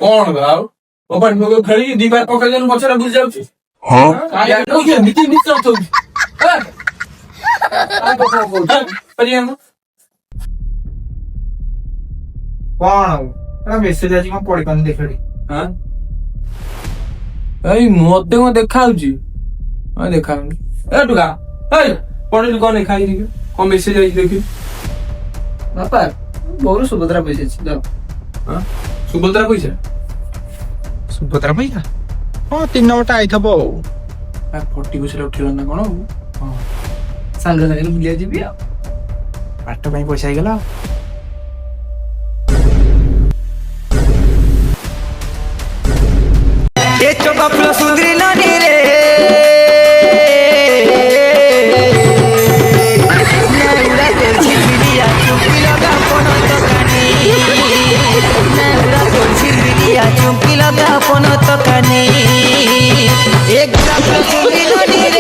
କଣ ବା ଆଉ ମୋବାଇଲ ଫୋବାଇଲ ଖେଳିକି ଦି ବାର ପକେଇ ଦେଲୁ ପଛରେ ବୁଝି ଯାଉଛି କଣ ମେସେଜ ଆଜି କଣ ପଢିପାରୁନି ଦେଖିଲି। ଏଇ ମତେ କଣ ଦେଖାଉଛି ଦେଖାଉନି ଏ ଟୁକା ଏଇ ପଢିଲୁ କଣ ଲେଖା ହେଇଛି ଦେଖିବୁ କଣ ମେସେଜ ଆଇଛି ଦେଖିବୁ ବାପା ବୋଉର ସୁଭଦ୍ରା ପଇସା ଅଛି ଯାଅ। ସୁଭଦ୍ରା ପଇସା ସୁଭଦ୍ରା ପଇସା ହଁ 3 ନମ୍ବରଟା ଆଇଥବ ଆଉ। ଫଟି ପଇସା ଉଠିଲା ନା କଣ ସାଙ୍ଗ ସାଙ୍ଗରେ ବୁଲିଆ ଯିବି ଆଉ ପାଠ ପାଇଁ ପଇସା ହେଇଗଲା ଆଉ। ସୁନ୍ଦରୀ ନାନୀ ରେ ନେଉରା ତୋଛି ବିଡ଼ିଆ ଚୁମ୍କି ଲଗା ପନ ତକାନି ନେଉରା ତୋଛି ବିଡ଼ିଆ ଚୁମ୍କି ଲଗା ପନ ତକାନି ଏ ଗୁରା ସୁନ୍ଦରୀ ନାନୀ ରେ